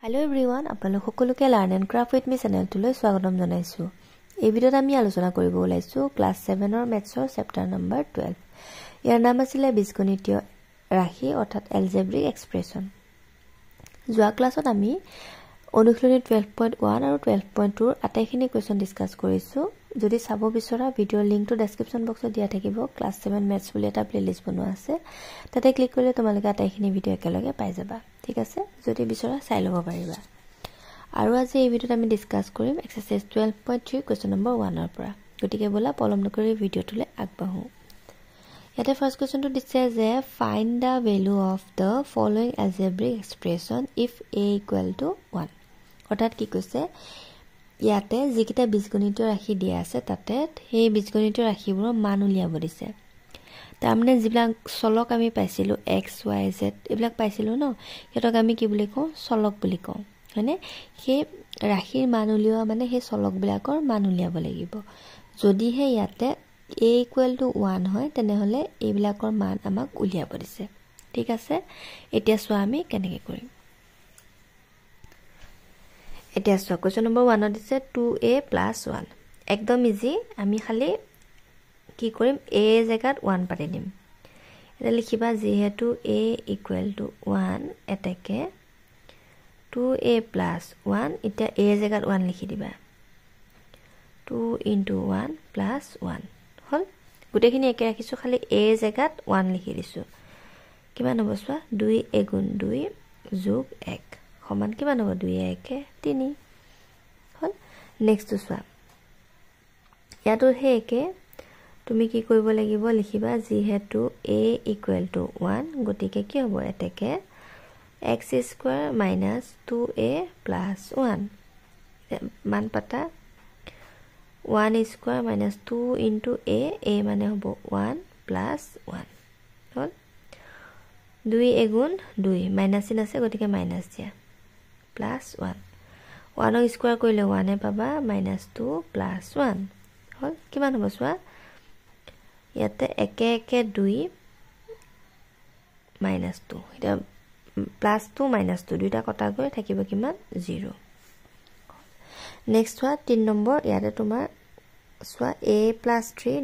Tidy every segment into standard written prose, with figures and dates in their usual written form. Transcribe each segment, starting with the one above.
Hello everyone, আপোনালোক সকলোকে Learn and Craft with me চেনেলটোলৈ স্বাগতম জনাইছো। এই ভিডিঅ'ত আমি আলোচনা কৰিব ওলাইছো ক্লাছ 7 ৰ মেথছৰ চেপ্টাৰ নম্বৰ 12। ইয়াৰ নাম আছিল বীজগণিতীয় ৰাশি অৰ্থাৎ এলজেব্ৰিক এক্সপ্ৰেছন। যোৱা ক্লাছত আমি অনুশীলনী 12.1 আৰু 12.2 ৰ আটাইখিনি কোৱেশ্চন ডিসকাস কৰিছো। যদি চাব বিচৰা ভিডিঅ'ৰ লিংকটো ডেসক্ৰিপচন বক্সত দিয়া থাকিব। ক্লাছ 7 মেথছ বুলি এটা প্লেলিষ্ট বনোৱা আছে। তাতে ক্লিক কৰিলে তোমালোকে আটাইখিনি ভিডিঅ' একেলগে পাই যাবা। ঠিক আছে, যদি বিচৰা চাই ল'ব পাৰিবা। আৰু আজি এই ভিডিঅ'ত আমি ডিসকাস কৰিম এক্সাৰসাইজ 12.3 কোৱেশ্চন নম্বৰ 1 ৰ পৰা। গতিকে বলা পলম নকৰি ভিডিঅ'টোলৈ আগবাঢ়ো। ইয়াতে ফাৰ্স্ট কোৱেশ্চনটো দিছে যে find da value of the following algebraic expression if a = 1। অৰ্থাৎ কি কৈছে ইয়াতে যিকিটা বীজগণিতীয় ৰাশি দিয়া আছে তাতে সেই বীজগণিতীয় ৰাশিবোৰৰ মান উলিয়াব দিছে। তাৰমানে যিবিলাক চলক আমি পাইছিলো x y z এইবিলাক পাইছিলো ন, হেতক আমি কি বুলি কওঁ চলক বুলি কওঁ, হয়নে? সেই ৰাশিৰ মান উলিওৱা মানে সেই চলক বিলাকৰ মান উলিয়াব লাগিব। যদিহে ইয়াতে a = 1 হয় তেনেহলে এইবিলাকৰ মান আমাক উলিয়াব দিছে। ঠিক আছে, এতিয়া চোৱা আমি কেনেকৈ কৰিম। এতিয়া চোৱা কোৱেশ্চন নম্বৰ 1 দিছে 2a + 1। একদম ইজি, আমি খালি কি কৰিম a জায়গাত 1 পাতি দিম। এটা লিখিবা যেহেতু a = 1 এতেকে 2a + 1 এটা a জায়গাত 1 লিখি দিবা। 2 * 1 + 1 হল। গুটেখিনি একে ৰাখিছো, খালি a জায়গাত 1 লিখি দিছো। কিমান হ'ব চোৱা 2 × 2 + 1 সমান কিমান হ'ব 2 × 1 = 3 হল। নেক্সট চোৱা ইয়াতো হে একে, তুমি কি কৰিব লাগিব লিখিবা যেহেতু a = 1 গতিকে কি হ'ব এতেকে x² - 2a + 1 মান পাতা 1² - 2 × a মানে হ'ব 1 + 1 হল। 2 × 2 মাইনাস চিন আছে গতিকে মাইনাস দিয়া +1 1 ক স্কয়াৰ কৰিলে 1 এ পাবা -2 + 1 হল। কিমান হ'ব চোৱা ইয়াতে একে একে 2 -2 এটা +2 -2 দুইটা কটা গৈ থাকিব কিমান 0। নেক্সট চোৱা 3 নম্বৰ ইয়াতে তোমাৰ চোৱা a + 3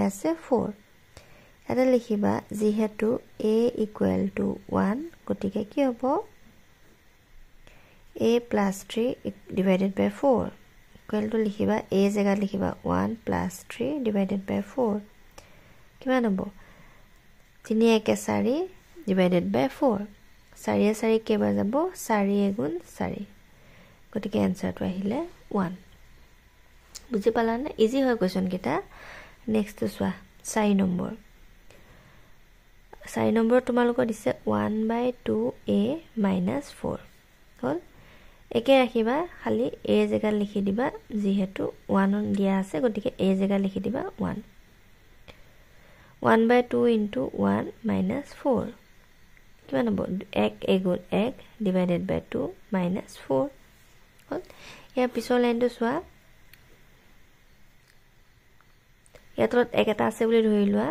/ আছে 4। এটা লিখিবা যেহেতু a = 1 গতিকে কি হ'ব a + 3 / 4 ইকুৱেল টু লিখিবা a জায়গাত লিখিবা 1 + 3 / 4 কিমান হ'ব 3 × 1 = 4 / 4 4 × 4 কেইবাৰ যাব 4 × 4 গতিকে এনসাৰটো আহিলে 1। বুজি পালানে? ইজি হয় কোৱেশ্চন কেইটা। নেক্সট চোৱা 4 নম্বৰ। 4 নম্বৰ তোমালোকৰ দিছে 1/2a - 4 হল। একে ৰাখিবা, খালি a জায়গাত লিখি দিবা যেহেতু 1 দিয়া আছে গতিকে a জায়গাত লিখি দিবা 1 1/2 × 1 - 4 কিমান হ'ব 1 × 1 / 2 - 4 হল। ইয়াৰ পিছৰ লাইনটো চোৱা ইয়াত 1 এটা আছে বুলি ধৰি লোৱা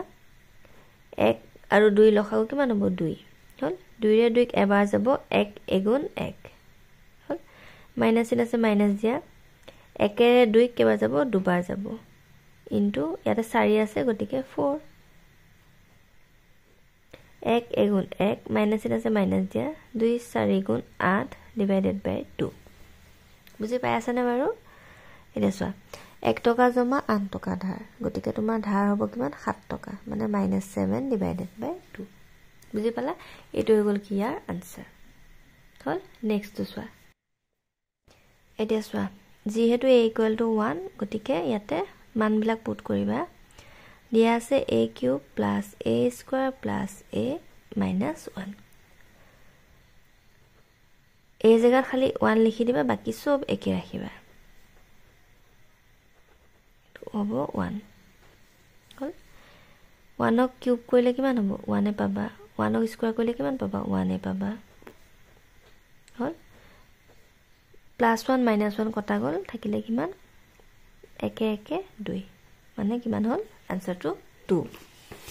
1 আৰু 2 লখাও কিমান হ'ব 2 হল। 2 ৰে 2 এবাৰ যাব 1 × 1 হল। মাইনাস চিন আছে মাইনাস দিয়া 1 ৰে 2 কেইবাৰ যাব দুবাৰ যাব ইনটু ইয়াতে 4 আছে গতিকে 4 1 × 1 মাইনাস চিন আছে মাইনাস দিয়া 2 × 4 × 8 / 2 বুজি পাই আছা নে বাৰু? এতিয়া চোৱা 1 টকা জমা 8 টকা ধাৰ গতিকে তোমাৰ ধাৰ হ'ব কিমান 7 টকা মানে -7 / 2 বুজি পালা? এইটো হৈ গ'ল কি ইয়াৰ আনসাৰ হল। নেক্সট চোৱা এতিয়া চোৱা যেহেতু a = 1 গতিকে ইয়াতে মানবিলাক পুট কৰিবা। দিয়া আছে a³ + a² + a - 1 a জায়গাত খালি 1 লিখি দিবা, বাকি সব একে ৰাখিবা হ'ব 1 হল। 1 ক কিউব কৰিলে কিমান হ'ব 1 এ পাবা, 1 ক স্কয়াৰ কৰিলে কিমান পাবা 1 এ পাবা হল। +1 - 1 কটা গ'ল থাকিলে কিমান একে একে 2 মানে কিমান হল আনসাৰটো 2।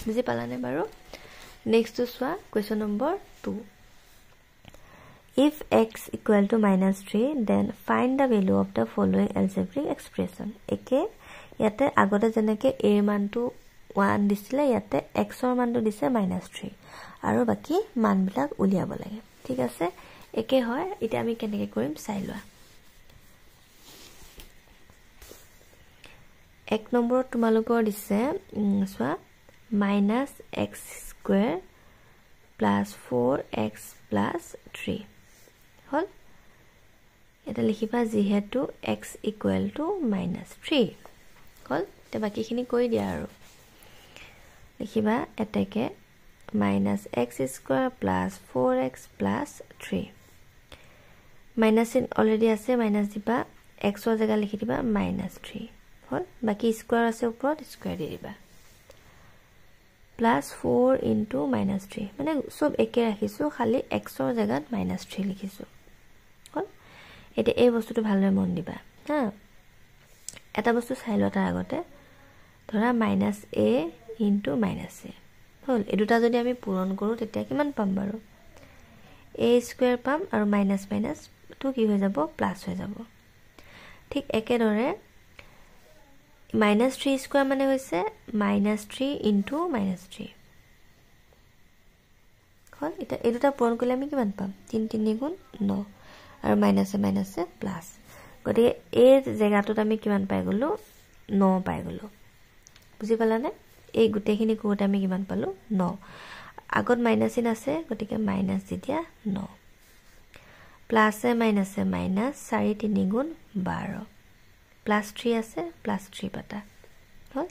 বুজি পালানে বাৰু? নেক্সট চোৱা question number 2। if x equal to -3 then find the value of the following algebraic expression একে ইয়াতে আগতে যেনেকে a ৰ মানটো 1 দিছিলে ইয়াতে x ৰ মানটো দিছে -3 আৰু বাকি মানবিলাক উলিয়াব লাগে ঠিক আছে একে হয় এটা আমি কেনেকৈ কৰিম চাই লোৱা এক নম্বৰত তোমালোকৰ দিছে সোৱা -x² + 4x + 3 হল এটা লিখিবা যেহেতু x = -3 হল তে বাকিখিনি কৰি দিয়া আৰু লিখিবা এটাকে -x² + 4x + 3 মাইনাস অলৰেডি আছে মাইনাস দিবা x ৰ জায়গা লিখি দিবা -3 হল বাকি স্কয়াৰ আছে ওপৰত স্কয়াৰ দি দিবা +4 * -3 মানে সব একে ৰাখিছো খালি x ৰ জায়গাত -3 লিখিছো হল এটা এই বস্তুটো ভালৰে মন দিবা হা এটা বস্তু চাই লোৱা তাৰ আগতে ধৰা -a * -a হল এই দুটা যদি আমি পূৰণ কৰো তেতিয়া কিমান পাম বাৰু a² পাম আৰু মাইনাস মাইনাস তো কি হৈ যাব প্লাস হৈ যাব ঠিক একেদৰে -3² মানে হৈছে -3 * -3 হল এটা এই দুটা পূৰণ কৰিলে আমি কিমান পাম 3 3 গুণ 9 আৰু মাইনাসে মাইনাসে প্লাস গতিকে এই জায়গাটোত আমি কিমান পাই গলো 9 পাই গলো বুজি পালানে এই গুটেখিনি কোতে আমি কিমান পালো 9 আগত মাইনাস চিন আছে গতিকে মাইনাস দি দিয়া 9 প্লাসে মাইনাসে মাইনাস 4 3 গুণ 12 +3 আছে +3 পাতা হল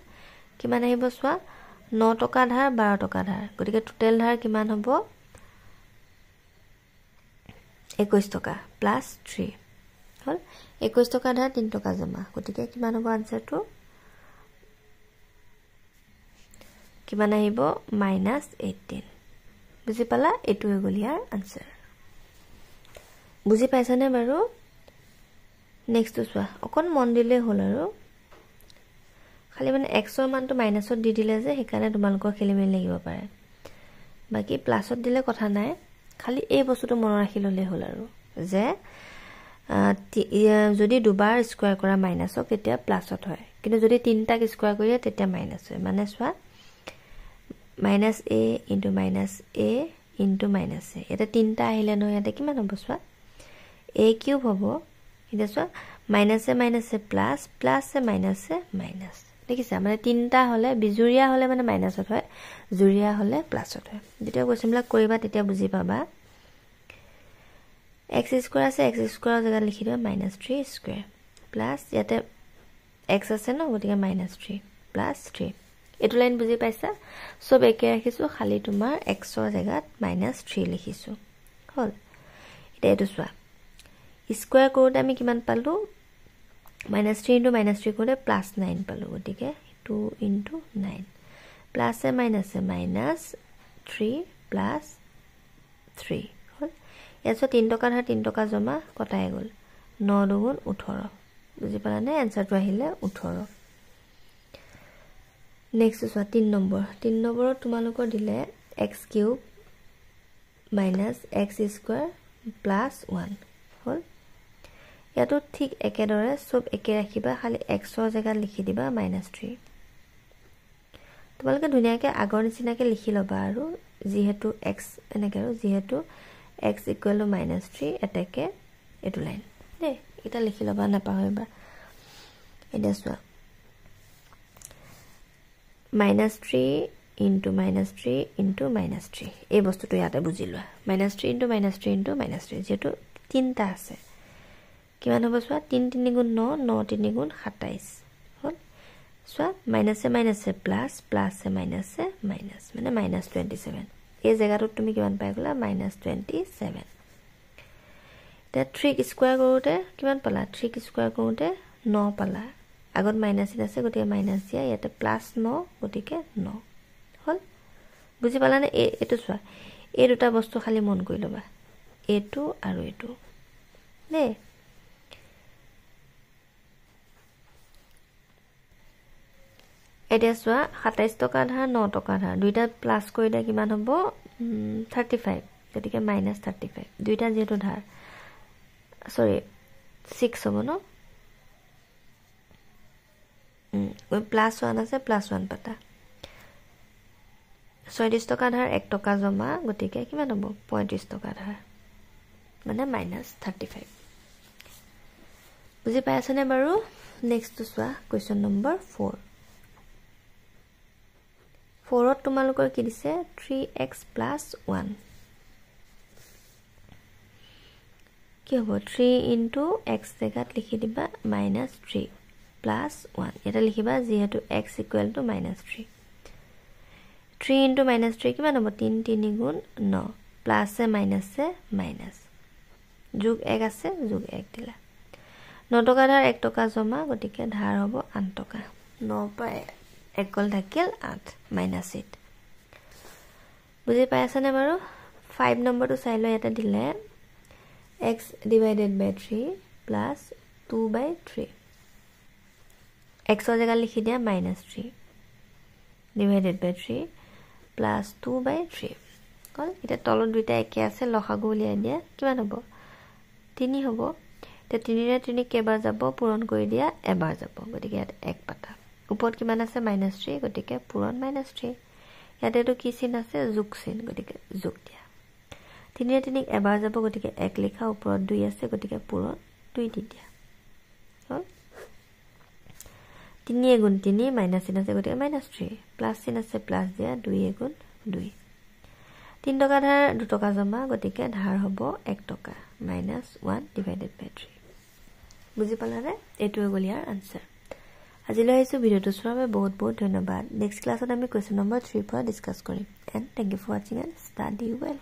কিমান আহিব সোৱা 9 টকা ধাৰ 12 টকা ধাৰ গতিকে টোটাল ধাৰ কিমান হ'ব 21 টকা +3 হল 21 টকা ধাৰ 3 টকা জমা গতিকে কিমান হ'ব আনসাৰটো কিমান আহিব -18 বুজি পালা এটো হৈ গল ইয়াৰ আনসাৰ বুজি পাইছানে বাৰু নেক্সট সোৱা অকন মন দিলে হল আৰু খালি মানে x ৰ মানটো মাইনাসত দি দিলে যে হেকাৰণে তোমালোকৰ খেলিমেলি লাগিব পাৰে বাকি প্লাসত দিলে কথা নাই খালি এই বস্তুটো মন ৰাখি ললে হল আৰু যে যদি দুবাৰ স্কয়াৰ কৰা মাইনাসক তেতিয়া প্লাসত হয় কিন্তু যদি তিনটাক স্কয়াৰ কৰিলে তেতিয়া মাইনাস হয় মানে সোৱা -a * -a এটা তিনটা আহিলে ন ইয়াতে কিমান হ'ব সোৱা a³ হ'ব এটা সোৱা মাইনাসে মাইনাসে প্লাস প্লাসে মাইনাসে মাইনাস দেখিছা মানে তিনটা হলে বিজুৰিয়া হলে মানে মাইনাসত হয় জুৰিয়া হলে প্লাসত হয় যেতিয়া কোৱেশ্চনবিলাক কৰিবা তেতিয়া বুজি পাবা x² আছে x² ৰ জায়গাত লিখি দিবা -3² প্লাস ইয়াতে x আছে ন গতিকে -3 + 3 এটো লাইন বুজি পাইছা সব একে ৰাখিছো খালি তোমাৰ x ৰ জায়গাত -3 লিখিছো হল এটা এটো সোৱা স্কয়াৰ কৰোতে আমি কিমান পালো -3 * -3 কৰোতে +9 পালো গতিকে 2 * 9 প্লাসে মাইনাসে মাইনাস 3 + 3 হল ইয়াত 3 টকা ধাৰ 3 টকা জমা কটাই গল 9 2 গুণ 18 বুজি পালানে আনসাৰটো আহিলে 18 নেক্সট সোৱা 3 নম্বৰত তোমালোকৰ দিলে x³ - x² + 1 হল ইয়াতো ঠিক একেদৰে সব একে ৰাখিবা খালি x ৰ জায়গাত লিখি দিবা -3 তোমালোকে ধুনিয়াকে আগৰ নিচিনাকে লিখি লবা আৰু যেহেতু x এনেকে আৰু যেহেতু x = -3 এটাকে এটো লাইন দে এটা লিখি লবা নাপাহৰিবা এটা সোৱা -3 * -3 * -3 এই বস্তুটো ইয়াতে বুজি লোৱা -3 * -3 * -3 যেটো তিনটা আছে কিমান হ'ব সোৱা 3 3 গুণ 9 9 3 গুণ 27 হল সোৱা মাইনাসে মাইনাসে প্লাস প্লাসে মাইনাসে মাইনাস মানে -27 এই জায়গাটোত তুমি কিমান পাই গলা -27 তে 3 স্কয়াৰ কৰোতে কিমান পালা 3 স্কয়াৰ কৰোতে 9 পালা আগত মাইনাস আছে গতিকে মাইনাস দিয়া ইয়াতে +9 গতিকে 9 হল বুজি পালানে এটো সোৱা এই দুটা বস্তু খালি মন কৰি লবা এটো আৰু এটো নে এটা সোৱা 27 টকা ধাৰ 9 টকা ধাৰ দুইটা প্লাস কৰিলে কিমান হ'ব 35 গতিকে -35 দুইটা যেহেতু ধাৰ সৰি 6 হ'ব ন +1 আছে +1 পাতা 36 টকা ধাৰ 1 টকা জমা গতিকে কিমান হ'ব 35 টকা ধাৰ মানে -35 বুজি পাই আছেনে বাৰু নেক্সট চোৱা কোৱেশ্চন নম্বৰ 4 4ত তোমালোকৰ কি দিছে 3x + 1 কি হ'ব 3 * x জেগাত লিখি দিবা -3 + 1 এটা লিখিবা যেহেতু x = -3 3 * -3 কিমান হ'ব 3 3 গুণ 9 প্লাস এ মাইনাসে মাইনাস যোগ 1 আছে যোগ 1 দিলা 9 টকা ধাৰ 1 টকা জমা গতিকে ধাৰ হ'ব 8 টকা 9 পৰা 1 গল থাকিল 8 -8 বুজি পাই আছানে বাৰু 5 নম্বৰটো চাই লয় এটা দিলে x / 3 + 2/3 x ৰ জেগাত লিখি দিয়া -3 / 3 + 2/3 কল এটা তলত দুইটা একে আছে লসাগু উলিয়াই দিয়া কিমান হ'ব 3 হ'ব তে 3 ৰে 3 কেবাৰ যাব পূৰণ কৰি দিয়া এবাৰ যাব গতিকে ইয়াত 1 পাতা ওপৰত কিমান আছে -3 গতিকে পূৰণ -3 ইয়াতেটো কি চিন আছে যোগ চিন গতিকে যোগ দিয়া 3 ৰে 3 এবাৰ যাব গতিকে 1 লিখা ওপৰত 2 আছে গতিকে পূৰণ 2 দি দিয়া হল 3 গুণ 3 মাইনাস চিন আছে গতিকে -3 প্লাস চিন আছে প্লাস দিয়া 2 গুণ 2 3 টকা ধাৰ 2 টকা জমা গতিকে ধাৰ হ'ব 1 টকা -1/3 বুজি পালানে এটো গল ইয়াৰ আনসাৰ আজিলৈ আহিছো ভিডিওটো চোৱাৰ বাবে বহুত বহুত ধন্যবাদ নেক্সট ক্লাছত আমি কোৱেশ্চন নম্বৰ 3 পৰা ডিসকাস কৰিম and thank you for watching and study well